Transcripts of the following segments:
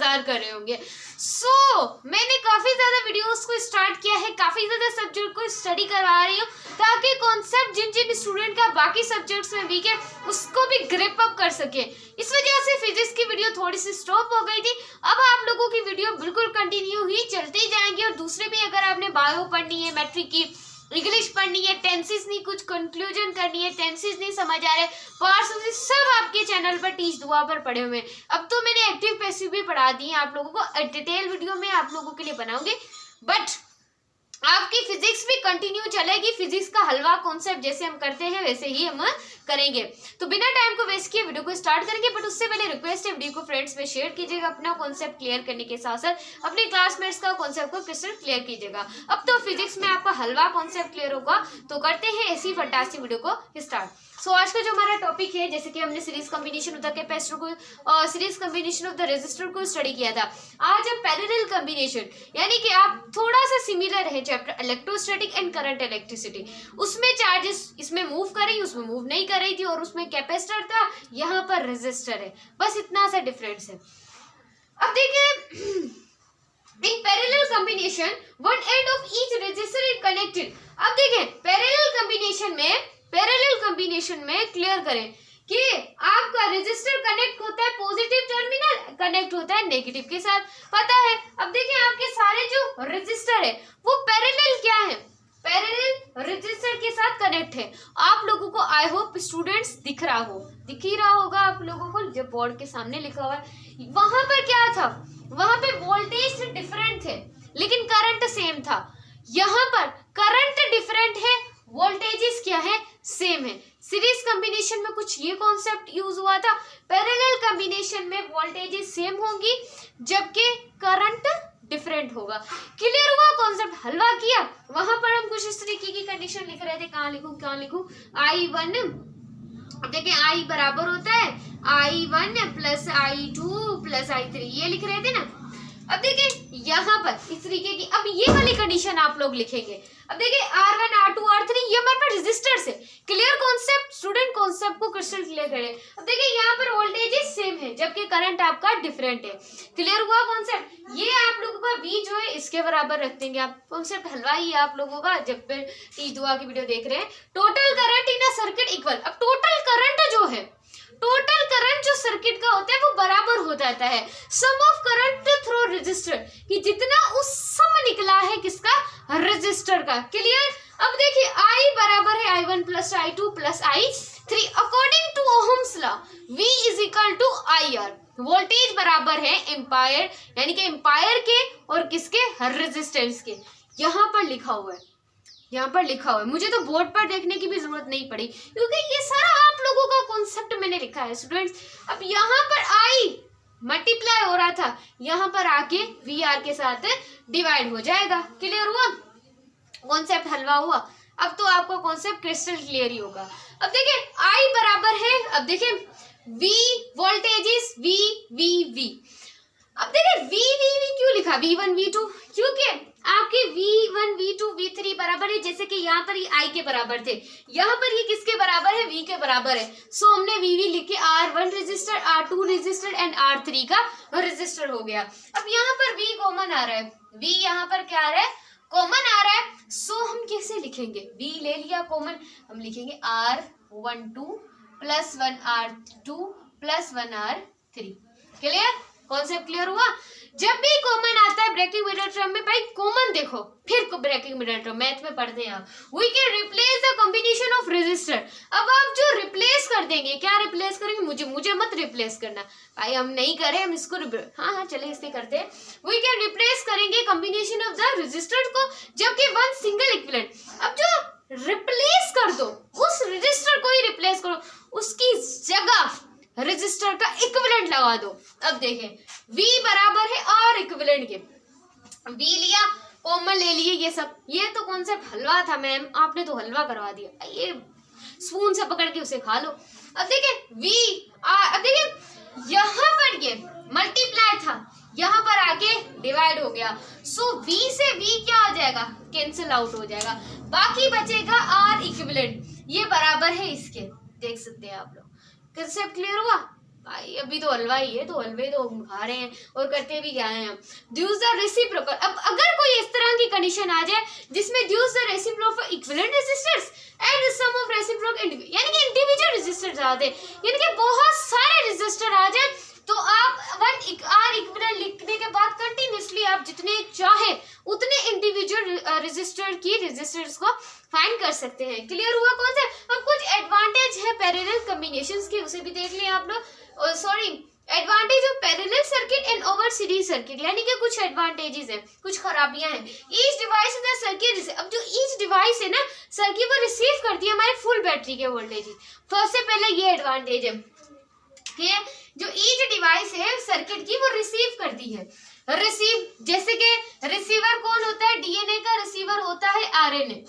इंतजार कर रहे होंगे। मैंने काफी ज्यादा वीडियोस को स्टार्ट किया है, काफी ज्यादा सब्जेक्ट को स्टडी करवा रही हूँ ताकि कॉन्सेप्ट जिन जिन स्टूडेंट का बाकी सब्जेक्ट्स में वीक है उसको भी ग्रिप अप कर सके। इस वजह से फिजिक्स की वीडियो थोड़ी सी स्टॉप हो गई थी। अब आप लोगों की वीडियो बिल्कुल कंटिन्यू ही चलती जाएंगी। और दूसरे भी अगर आपने बायो पढ़नी है, मैट्रिक की इंग्लिश पढ़नी है, टेंसेस नहीं कुछ कंक्लूजन करनी है, टेंसेस नहीं समझ आ रहे, पार्ट्स सब आपके चैनल पर टीच दुआ पर पड़े हुए हैं। अब तो मैंने एक्टिव पैसिव भी पढ़ा दी है आप लोगों को, डिटेल वीडियो में आप लोगों के लिए बनाऊंगी। बट आपकी फिजिक्स भी कंटिन्यू चलेगी। फिजिक्स का हलवा कॉन्सेप्ट जैसे हम करते हैं वैसे ही हम करेंगे। तो बिना टाइम को वेस्ट किए वीडियो को स्टार्ट करेंगे। बट उससे पहले रिक्वेस्ट है वीडियो को फ्रेंड्स में शेयर कीजिएगा, अपना कॉन्सेप्ट क्लियर करने के साथ साथ अपने क्लासमेट्स का कॉन्सेप्ट को क्रिस्टल क्लियर कीजिएगा। अब तो फिजिक्स में आपका हलवा कॉन्सेप्ट क्लियर होगा। तो करते हैं ऐसी फंटास्टिक वीडियो को स्टार्ट। आज का जो हमारा टॉपिक है, जैसे कि हमने series combination of the capacitor को और series combination of the resistor को स्टडी किया था। आज हम पैरेलल कॉम्बिनेशन, यानी कि आप थोड़ा सा सिमिलर है chapter electrostatic and current electricity, उसमें चार्जेस इसमें मूव कर रही, उसमें मूव नहीं कर रही थी, और उसमें कैपेसिटर था, यहाँ पर रेजिस्टर है, बस इतना सा डिफरेंस है। अब देखिए, in parallel combination one end of each resistor is connected. अब देखें पैरेलल कॉम्बिनेशन में क्लियर करें कि आपका रेजिस्टर कनेक्ट होता है पॉजिटिव टर्मिनल, कनेक्ट होता है नेगेटिव के साथ, पता है। अब देखें आपके सारे जो रेजिस्टर है वो पैरेलल क्या है, पैरेलल रेजिस्टर के साथ कनेक्ट है। आप लोगों को आई होप स्टूडेंट्स दिख ही रहा होगा आप लोगों को, जब बोर्ड के सामने लिखा हुआ है। वहां पर क्या था, वहां पे वोल्टेज डिफरेंट थे लेकिन करंट सेम था। यहाँ पर करंट डिफरेंट है, वोल्टेजेस क्या है, सेम है। सीरीज कॉम्बिनेशन में कुछ ये कॉन्सेप्ट यूज हुआ था, पैरेलल कॉम्बिनेशन में वोल्टेजेस सेम होंगी जबकि करंट डिफरेंट होगा। क्लियर हुआ कॉन्सेप्ट, हलवा किया। वहां पर हम कुछ इस तरीके की कंडीशन लिख रहे थे, कहाँ लिखूं I1, देखिए I बराबर होता है I1 plus I2 plus I3, ये लिख रहे थे ना। अब देखिए यहाँ पर इस तरीके की, अब ये वाली कंडीशन आप लोग लिखेंगे। अब देखिए R1 R2 R3 ये हमारे पास रेजिस्टर्स है। क्लियर कॉन्सेप्ट, स्टूडेंट कॉन्सेप्ट को क्रिस्टल क्लियर करें। अब देखिए यहाँ पर वोल्टेजेस सेम है जबकि करंट आपका डिफरेंट है। क्लियर हुआ कॉन्सेप्ट। ये आप लोगों का V जो है इसके बराबर रख देंगे आप। कॉन्सेप्ट हलवा ही है आप लोगों का जब भी टीच दुआ की वीडियो देख रहे हैं। Total current in a circuit equal. अब टोटल करंट जो है, टोटल करंट जो सर्किट का होता है वो बराबर हो जाता है सम ऑफ करंट थ्रू रेजिस्टर, कि जितना उस सम निकला है किसका, रेजिस्टर का। क्लियर। अब देखिए I बराबर है I1 plus I2 plus I3 according to Ohm's law V is equal to IR। Voltage बराबर है एम्पायर, यानी कि एम्पायर के और किसके, रेजिस्टेंस के। यहाँ पर लिखा हुआ है, मुझे तो बोर्ड पर देखने की भी जरूरत नहीं पड़ी क्योंकि ये सारा आप लोगों का कॉन्सेप्ट मैंने लिखा है स्टूडेंट्स। अब यहाँ पर I मल्टीप्लाई हो रहा था, यहाँ पर आके VR के साथ डिवाइड हो जाएगा। क्लियर हुआ कॉन्सेप्ट, हलवा हुआ। अब तो आपको कॉन्सेप्ट क्रिस्टल क्लियर ही होगा। अब देखिए I बराबर है, अब देखिए V वोल्टेजेस V। अब देखिए V क्यों लिखा, V1 V2, क्योंकि आपके V1 V2 V3 बराबर है, जैसे कि यहाँ पर ये I के बराबर थे, यहाँ पर ये किसके बराबर है, V के बराबर है। सो हमने V लिख के R1 register, R2 register and R3 का रजिस्टर हो गया। अब यहाँ पर V कॉमन आ रहा है, V यहाँ पर क्या आ रहा है, कॉमन आ रहा है। सो हम कैसे लिखेंगे, V ले लिया कॉमन, हम लिखेंगे R12 plus 1 R2 plus 1 R3। Clear, concept clear हुआ। जब भी कॉमन आता है ब्रेकिंग मिडल टर्म में, भाई कॉमन देखो, फिर ब्रेकिंग मिडल टर्म मैथ में पढ़ते हैं आप, we can replace the combination of resistor. अब आप जो रिप्लेस कर देंगे, क्या रिप्लेस करेंगे, मुझे मत रिप्लेस करना भाई, हम नहीं करें, हम इसको हाँ चले इसे करते हैं। वी कैन रिप्लेस करेंगे कॉम्बिनेशन ऑफ द रेजिस्टर को, जबकि वन सिंगल इक्विवेलेंट। अब जो रिप्लेस कर दो, उस रेजिस्टर को ही रिप्लेस करो, उसकी जगह रेजिस्टर का इक्विवेलेंट लगा दो। अब देखें V बराबर है R इक्विवेलेंट के, V लिया, कॉमन ले लिए, ये सब, ये तो कॉन्सेप्ट हलवा था मैम, आपने तो हलवा करवा दिया, ये स्पून से पकड़ के उसे खा लो। अब देखें V अब देखें यहाँ पर ये मल्टीप्लाई था, यहाँ पर आके डिवाइड हो गया। सो V से V क्या हो जाएगा, कैंसिल आउट हो जाएगा, बाकी बचेगा R इक्विवेलेंट, ये बराबर है इसके। देख सकते हैं आप लोग, कंसेप्ट क्लियर हुआ। भाई अभी तो हलवा ही है, तो हलवे तो हम खा रहे हैं और करते भी क्या है हम। ड्यूज द रेसिप्रोकल, अब अगर कोई इस तरह की कंडीशन आ जाए जिसमें does the reciprocal equivalent resistors and sum of reciprocal यानी कि इंडिविजुअल रेजिस्टर्स आ जाए, यानी कि बहुत सारे रेजिस्टर आ जाए, तो आप वन आर इक्विवेलेंट लिखने के बाद कंटिन्यूसली आप जितने चाहे उतने इंडिविजुअल रेजिस्टर्स को फाइंड कर सकते हैं। क्लियर हुआ कौन सा? अब कुछ एडवांटेज है पैरेलल कॉम्बिनेशंस के, उसे भी देख लें आप लोग। Sorry, advantage of parallel circuit and over series circuit, यानी कि कुछ एडवांटेजेस हैं, कुछ खराबियां हैं। Each device in the circuit, अब जो ईच डिवाइस है ना सर्किट वो रिसीव करती है हमारे फुल बैटरी के वोल्टेज। सबसे पहले ये एडवांटेज है कि जो ईच डिवाइस है सर्किट की वो रिसीव करती है। रिसीव, जैसे कि रिसीवर कौन होता है? डीएनए का रिसीवर होता है आरएनए।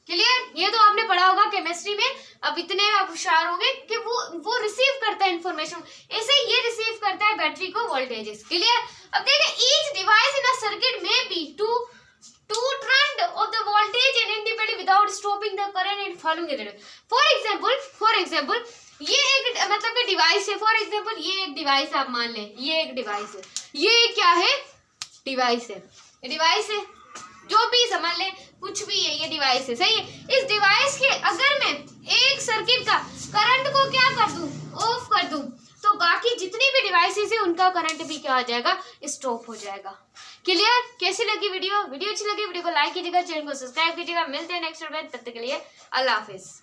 क्लियर? ये तो आपने पढ़ा होगा केमिस्ट्री में। अब इतने आप होशियार होंगे कि वो रिसीव करता है इंफॉर्मेशन, ऐसे ये रिसीव करता है बैटरी को वोल्टेजेस। क्लियर? अब देखिए each device in a circuit में be to trend of the voltage and independently without stopping the current and following it. For example ये एक मतलब कि डिवाइस है। फॉर एग्जाम्पल ये एक डिवाइस आप मान लें, ये एक डिवाइस है, ये क्या है? डिवाइस है, जो भी समझ लें, कुछ भी है, ये डिवाइस है, सही है। इस डिवाइस के अगर मैं एक सर्किट का करंट को क्या कर दूं? ऑफ कर दूं, तो बाकी जितनी भी डिवाइसेस है उनका करंट भी क्या हो जाएगा? स्टॉप हो जाएगा। क्लियर? कैसी लगी वीडियो अच्छी लगी वीडियो को लाइक कीजिएगा, चैनल को सब्सक्राइब कीजिएगा। मिलते हैं नेक्स्ट वीडियो में, तब तक के लिए अल्लाह हाफिज।